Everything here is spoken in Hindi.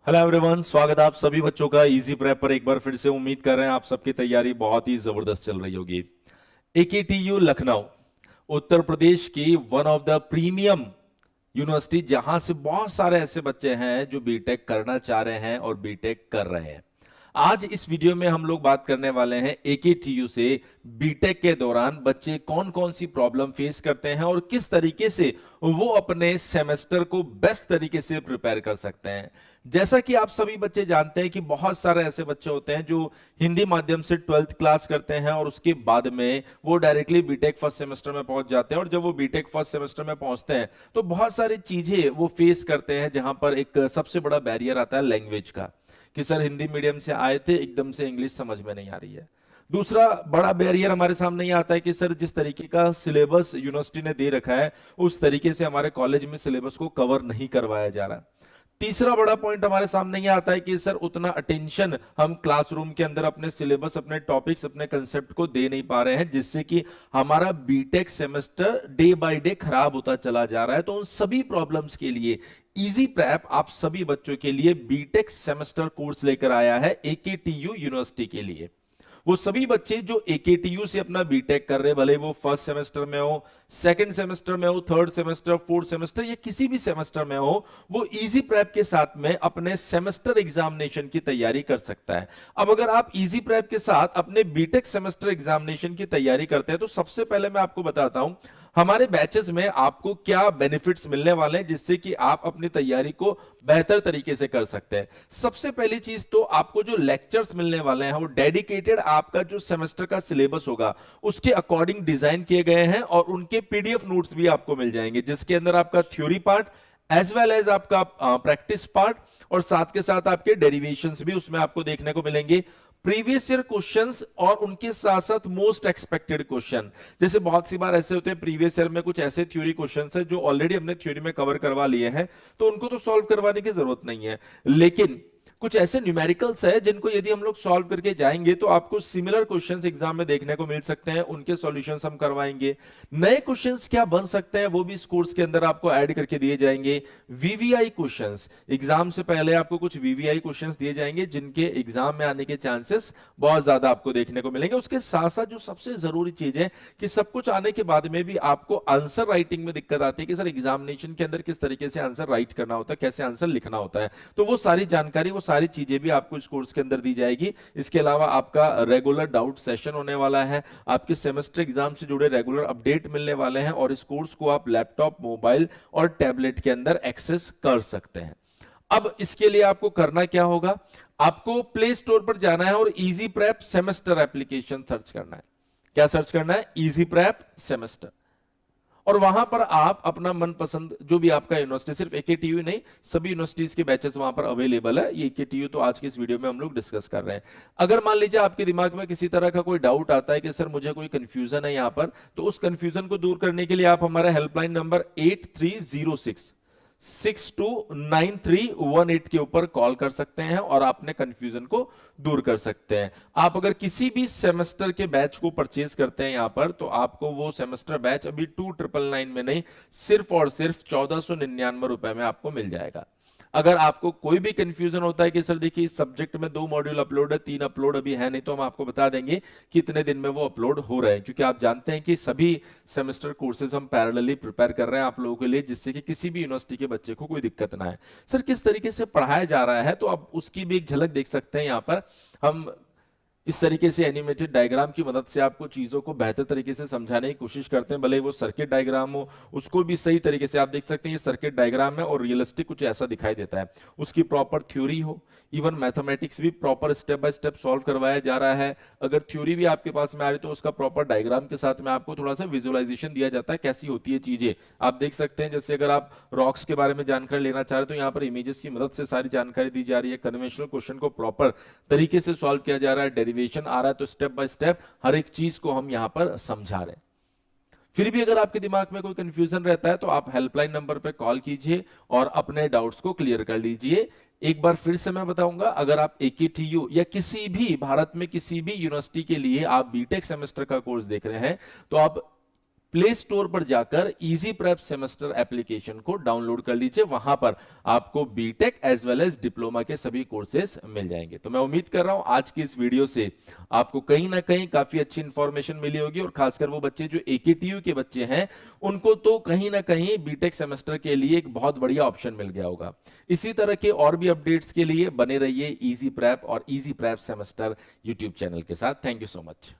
हेलो एवरीवन, स्वागत है आप सभी बच्चों का इजी प्रेप पर। एक बार फिर से उम्मीद कर रहे हैं आप सबकी तैयारी बहुत ही जबरदस्त चल रही होगी। एकेटीयू लखनऊ उत्तर प्रदेश की one of the premium university, जहां से बहुत सारे ऐसे बच्चे हैं जो बीटेक करना चाह रहे हैं और बीटेक कर रहे हैं। आज इस वीडियो में हम लोग बात करने वाले हैं एकेटीयू से बीटेक के दौरान बच्चे कौन कौन सी प्रॉब्लम फेस करते हैं और किस तरीके से वो अपने सेमेस्टर को बेस्ट तरीके से प्रिपेयर कर सकते हैं। जैसा कि आप सभी बच्चे जानते हैं कि बहुत सारे ऐसे बच्चे होते हैं जो हिंदी माध्यम से 12th क्लास करते हैं और उसके बाद में वो डायरेक्टली बीटेक फर्स्ट सेमेस्टर में पहुंच जाते हैं। और जब वो बीटेक फर्स्ट सेमेस्टर में पहुंचते हैं तो बहुत सारी चीजें वो फेस करते हैं, जहां पर एक सबसे बड़ा बैरियर आता है लैंग्वेज का, कि सर हिंदी मीडियम से आए थे, एकदम से इंग्लिश समझ में नहीं आ रही है। दूसरा बड़ा बैरियर हमारे सामने ये आता है कि सर जिस तरीके का सिलेबस यूनिवर्सिटी ने दे रखा है उस तरीके से हमारे कॉलेज में सिलेबस को कवर नहीं करवाया जा रहा। तीसरा बड़ा पॉइंट हमारे सामने ये आता है कि सर उतना अटेंशन हम क्लासरूम के अंदर अपने सिलेबस, अपने टॉपिक्स, अपने कंसेप्ट को दे नहीं पा रहे हैं, जिससे कि हमारा BTech semester day by day खराब होता चला जा रहा है। तो उन सभी प्रॉब्लम्स के लिए इजी प्रेप आप सभी बच्चों के लिए बीटेक सेमेस्टर कोर्स लेकर आया है एकेटीयू यूनिवर्सिटी के लिए। वो सभी बच्चे जो एकेटीयू से अपना बीटेक कर रहे हैं, भले वो फर्स्ट सेमेस्टर में हो, सेकंड सेमेस्टर में हो, थर्ड सेमेस्टर, फोर्थ सेमेस्टर या किसी भी सेमेस्टर में हो, वो इजी प्रेप के साथ में अपने सेमेस्टर एग्जामिनेशन की तैयारी कर सकता है। अब अगर आप इजी प्रेप के साथ अपने बीटेक सेमेस्टर एग्जामिनेशन की तैयारी करते हैं तो सबसे पहले मैं आपको बताता हूं हमारे बैचेस में आपको क्या बेनिफिट्स मिलने वाले हैं, जिससे कि आप अपनी तैयारी को बेहतर तरीके से कर सकते हैं। सबसे पहली चीज तो आपको जो लेक्चर्स मिलने वाले हैं वो डेडिकेटेड आपका जो सेमेस्टर का सिलेबस होगा उसके अकॉर्डिंग डिजाइन किए गए हैं, और उनके पीडीएफ नोट्स भी आपको मिल जाएंगे, जिसके अंदर आपका theory part as well as आपका प्रैक्टिस पार्ट और साथ के साथ आपके डेरिवेशंस भी उसमें आपको देखने को मिलेंगे। प्रीवियस ईयर क्वेश्चंस और उनके साथ साथ मोस्ट एक्सपेक्टेड क्वेश्चन, जैसे बहुत सी बार ऐसे होते हैं प्रीवियस ईयर में कुछ ऐसे थ्योरी क्वेश्चंस है जो ऑलरेडी हमने थ्योरी में कवर करवा लिए हैं, तो उनको तो सॉल्व करवाने की जरूरत नहीं है। लेकिन कुछ ऐसे न्यूमेरिकल्स है जिनको यदि हम लोग सॉल्व करके जाएंगे तो आपको सिमिलर क्वेश्चंस एग्जाम में देखने को मिल सकते हैं, उनके सॉल्यूशंस हम करवाएंगे। नए क्वेश्चंस क्या बन सकते हैं वो भी इस कोर्स के अंदर आपको ऐड करके दिए जाएंगे। वीवीआई क्वेश्चंस, एग्जाम से पहले आपको कुछ वीवीआई क्वेश्चंस दिए जाएंगे जिनके एग्जाम में आने के चांसेस बहुत ज्यादा आपको देखने को मिलेंगे। उसके साथ साथ जो सबसे जरूरी चीज है कि सब कुछ आने के बाद में भी आपको आंसर राइटिंग में दिक्कत आती है कि सर एग्जामिनेशन के अंदर किस तरीके से आंसर राइट करना होता है, कैसे आंसर लिखना होता है, तो वो सारी जानकारी, वो सारी चीजें भी आपको इस कोर्स के अंदर दी जाएगी। इसके अलावा आपका रेगुलर डाउट सेशन होने वाला है, आपके सेमेस्टर एग्जाम से जुड़े रेगुलर अपडेट मिलने वाले हैं, और इस कोर्स को आप लैपटॉप, मोबाइल और टैबलेट के अंदर एक्सेस कर सकते हैं। अब इसके लिए आपको करना क्या होगा, आपको प्ले स्टोर पर जाना है और easy prep semester application search करना है। क्या सर्च करना है? Easy prep semester. और वहां पर आप अपना मनपसंद जो भी आपका यूनिवर्सिटी, सिर्फ एकेटीयू नहीं, सभी यूनिवर्सिटीज के बैचेस वहां पर अवेलेबल है। ये एकेटीयू तो आज के इस वीडियो में हम लोग डिस्कस कर रहे हैं। अगर मान लीजिए आपके दिमाग में किसी तरह का कोई डाउट आता है कि सर मुझे कोई कंफ्यूजन है यहां पर, तो उस कंफ्यूजन को दूर करने के लिए आप हमारा हेल्पलाइन नंबर 8306629318 के ऊपर कॉल कर सकते हैं और अपने कंफ्यूजन को दूर कर सकते हैं। आप अगर किसी भी सेमेस्टर के बैच को परचेज करते हैं यहां पर, तो आपको वो सेमेस्टर बैच अभी 2999 में नहीं, सिर्फ और सिर्फ 1499 रुपए में आपको मिल जाएगा। अगर आपको कोई भी कंफ्यूजन होता है कि सर देखिए इस सब्जेक्ट में 2 मॉड्यूल अपलोड है, 3 अपलोड अभी है नहीं, तो हम आपको बता देंगे कितने दिन में वो अपलोड हो रहे हैं, क्योंकि आप जानते हैं कि सभी सेमेस्टर कोर्सेज हम पैरेलली प्रिपेयर कर रहे हैं आप लोगों के लिए, जिससे कि किसी भी यूनिवर्सिटी के बच्चे को कोई दिक्कत ना है। सर किस तरीके से पढ़ाया जा रहा है, तो आप उसकी भी एक झलक देख सकते हैं। यहाँ पर हम इस तरीके से एनिमेटेड डायग्राम की मदद से आपको चीजों को बेहतर तरीके से समझाने की कोशिश करते हैं, भले वो सर्किट डायग्राम हो उसको भी सही तरीके से आप देख सकते हैं। ये सर्किट डायग्राम है और रियलिस्टिक कुछ ऐसा दिखाई देता है, उसकी प्रॉपर थ्योरी हो, इवन मैथमेटिक्स भी proper step by step solve करवाया जा रहा है। अगर थ्योरी भी आपके पास में आ रही तो उसका प्रॉपर डायग्राम के साथ में आपको थोड़ा सा विजुअलाइजेशन दिया जाता है, कैसी होती है चीजें आप देख सकते हैं। जैसे अगर आप रॉक्स के बारे में जानकारी लेना चाह रहे तो यहाँ पर इमेजेस की मदद से सारी जानकारी दी जा रही है। कन्वेंशनल क्वेश्चन को प्रॉपर तरीके से सॉल्व किया जा रहा है, डेरिवेशन आ रहा है, तो स्टेप बाय स्टेप हर एक चीज को हम यहां पर समझा रहे हैं। फिर भी अगर आपके दिमाग में कोई कंफ्यूजन रहता है तो आप हेल्पलाइन नंबर पे कॉल कीजिए और अपने डाउट्स को क्लियर कर लीजिए। एक बार फिर से मैं बताऊंगा, अगर आप एकेटीयू या किसी भी भारत में किसी भी यूनिवर्सिटी के लिए आप बीटेक सेमेस्टर का कोर्स देख रहे हैं तो आप प्ले स्टोर पर जाकर इजी प्रेप सेमेस्टर एप्लीकेशन को डाउनलोड कर लीजिए। वहां पर आपको BTech as well as diploma के सभी कोर्सेज मिल जाएंगे। तो मैं उम्मीद कर रहा हूं आज की इस वीडियो से आपको कहीं ना कहीं काफी अच्छी इंफॉर्मेशन मिली होगी, और खासकर वो बच्चे जो एकेटीयू के बच्चे हैं उनको तो कहीं ना कहीं बीटेक सेमेस्टर के लिए एक बहुत बढ़िया ऑप्शन मिल गया होगा। इसी तरह के और भी अपडेट्स के लिए बने रहिए इजी प्रेप और easy prep semester YouTube channel के साथ। Thank you so much.